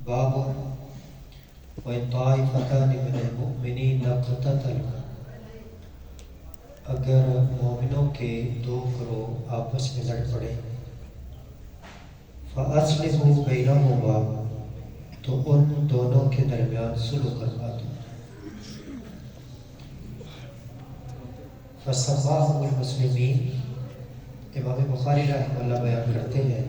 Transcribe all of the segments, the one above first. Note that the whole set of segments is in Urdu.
باب وَإِن طَائِفَتَانِ مِنَ الْمُؤْمِنِينَ اقْتَتَلُوا، اگر مومنوں کے دو گروہ آپس میں لڑ پڑے، فَأَصْلِحُوا بَيْنَهُمَا، تو ان دونوں کے درمیان صلح کروا دو۔ فَسَمَّاهُمُ الْمُسْلِمِينَ، امام بخاری رحمہ اللہ بیان کرتے ہیں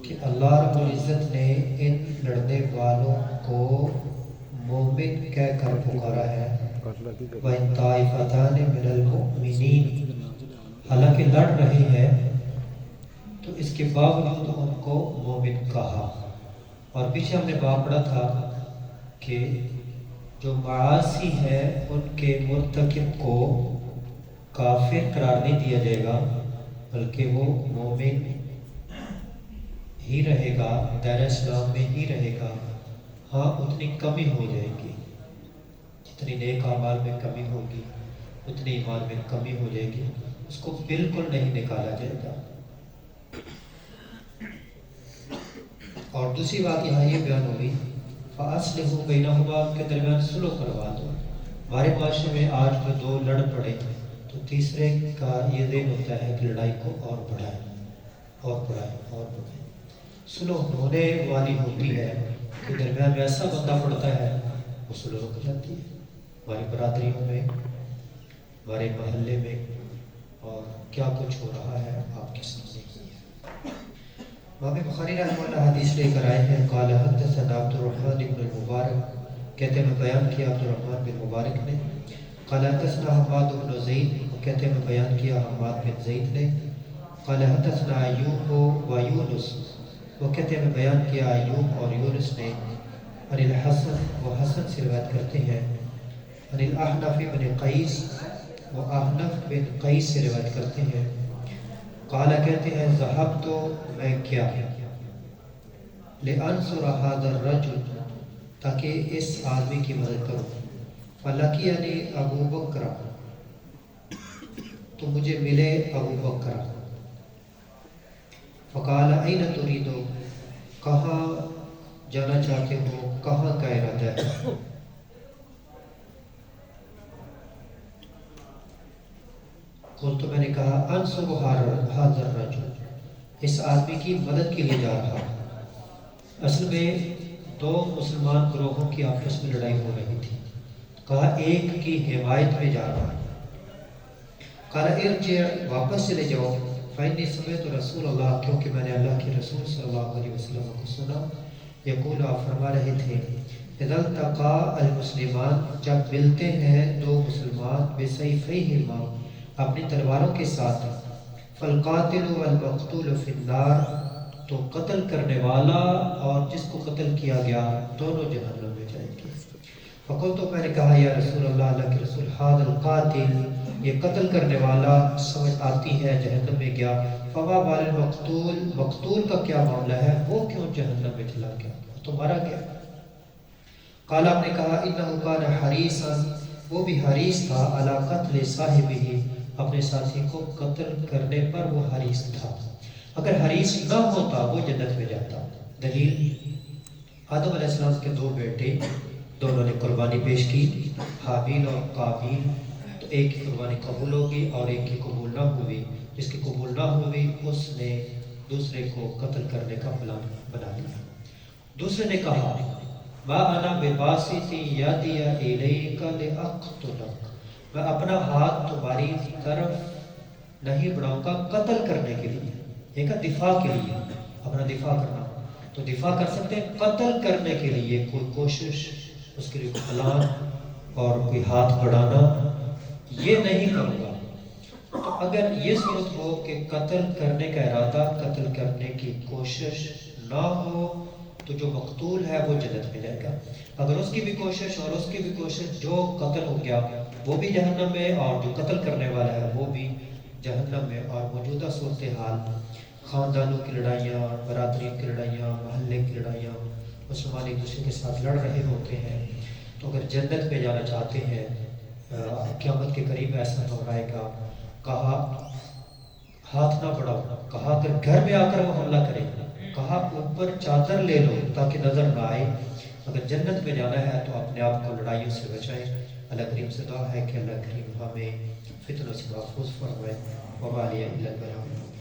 کہ اللہ رب العزت نے ان لڑنے والوں کو مومن کہہ کر پکارا ہے۔ وَإِن طَائِفَتَانِ مِنَ الْمُؤْمِنِينَ، حالانکہ لڑ رہے ہیں تو اس کے باوجود ان کو مومن کہا۔ اور پیچھے ہم نے باب پڑھا تھا کہ جو معاصی ہے ان کے مرتکب کو کافر قرار نہیں دیا جائے گا، بلکہ وہ مومن ہی رہے گا، دائرہ اسلام میں ہی رہے گا۔ ہاں اتنی کمی ہو جائے گی، جتنی نیک اعمال میں کمی ہوگی اتنی ایمان میں کمی ہو جائے گی، اس کو بالکل نہیں نکالا جائے گا۔ اور دوسری بات یہاں یہ بیان ہوئی فَأَصْلِحُوا بَيْنَهُمَا، کے درمیان صلح کروا دو۔ ہمارے معاشرے میں آج میں دو لڑ پڑے تو تیسرے کا یہ ذہن ہوتا ہے کہ لڑائی کو اور بڑھائے اور بڑھائے اور بڑھائے۔ صلح ہونے والی ہوتی ہے کہ درمیان میں ایسا بندہ پڑتا ہے وہ صلح رک جاتی ہے، ہماری برادریوں میں، ہمارے محلے میں، اور کیا کچھ ہو رہا ہے آپ کے سامنے ہی ہے۔ امام بخاری رحمہ اللہ حدیث لے کر آئے ہیں، قال حدثنا عبد الرحمن بن المبارک، کہتے ہیں میں بیان کیا عبد الرحمن بن مبارک نے، قال حدثنا حماد بن زید، کہتے ہیں میں بیان کیا حماد بن زید نے، قال حدثنا ایوب و یونس، وہ کہتے ہیں میں بیان کیا ایوب اور یونس نے، عن الحسن، وہ حسن سے روایت کرتے ہیں، عن الاحنف بن قیس، وہ احنف بن قیس سے روایت کرتے ہیں، قال کہتے ہیں ذہب تو میں کیا لأنصر هذا الرجل، تاکہ اس آدمی کی مدد کروں، فلقینی ابو بکر، تو مجھے ملے ابو بکر، فقال این تريد، کہاں جانا چاہتے ہو، کہاں کا ارادہ ہے؟ قلت، تو میں نے کہا انصر هذا الرجل، اس آدمی کی مدد کے لیے جا رہا۔ اصل میں دو مسلمان گروہوں کی آپس میں لڑائی ہو رہی تھی، کہا ایک کی حمایت میں جا رہا۔ قال ارجع، واپس چلے جاؤ، فإني سمعت رسول اللہ، کیونکہ میں نے اللہ کے رسول صلی اللہ علیہ وسلم کو سنا، یقول، آپ فرما رہے تھے، اذا التقى المسلمان، جب ملتے ہیں دو مسلمان، بسیفیہما، اپنی تلواروں کے ساتھ، فالقاتل والمقتول فی النار، تو قتل کرنے والا اور جس کو قتل کیا گیا دونوں جہنم میں جائیں گے۔ فقلت، تو میں نے کہا یا رسول اللہ، اللہ کے رسول، ھذا القاتل، یہ قتل کرنے والا سمجھ آتی ہے جہنم میں گیا، فما بال المقتول، مقتول کا کیا معاملہ ہے، وہ کیوں جہنم میں چلا گیا، تو مارا گیا؟ قال، آپ نے کہا انہ کان حریصا، وہ بھی حریص تھا، علی قتل صاحبہ، اپنے ساتھی کو قتل کرنے پر وہ حریص تھا، اگر حریص نہ ہوتا وہ جنت میں جاتا۔ دلیل، آدم علیہ السلام کے دو بیٹے، دونوں نے قربانی پیش کی، حابیل اور قابیل، تو ایک کی قربانی قبول ہوگی اور ایک کی قبول نہ ہوئی، جس کی قبول نہ ہوئی اس نے دوسرے کو قتل کرنے کا پلان بنا لیا۔ دوسرے نے کہا ما انا بباسط یدی الیک لاقتلک، میں اپنا ہاتھ تمہاری طرف نہیں بڑھاؤں گا قتل کرنے کے لیے، ایک دفاع کے لیے، اپنا دفاع کرنا تو دفاع کر سکتے ہیں، قتل کرنے کے لیے کوئی کوشش، اس کے لیے پلان اور کوئی ہاتھ بڑھانا یہ نہیں کروں گا۔ تو اگر یہ صورت ہو کہ قتل کرنے کا ارادہ، قتل کرنے کی کوشش نہ ہو، تو جو مقتول ہے وہ جنت میں جائے گا، اگر اس کی بھی کوشش اور اس کی بھی کوشش، جو قتل ہو گیا وہ بھی جہنم میں اور جو قتل کرنے والا ہے وہ بھی جہنم میں۔ اور موجودہ صورتحال، خاندانوں کی لڑائیاں، برادریوں کی لڑائیاں، محلے کی لڑائیاں، مسلمان ایک دوسرے کے ساتھ لڑ رہے ہوتے ہیں، تو اگر جنت میں جانا چاہتے ہیں، قیامت کے قریب ایسا گھبرائے گا، کہا ہاتھ نہ بڑھاؤ، کہا اگر گھر میں آ کر وہ حملہ کرے کہا اوپر چادر لے لو تاکہ نظر نہ آئے، اگر جنت میں جانا ہے تو اپنے آپ کو لڑائیوں سے بچائے۔ اللہ کریم سے دعا ہے کہ اللہ کریم ہمیں فتنوں سے محفوظ فرمائے۔ وما علیہ الا البلاغ۔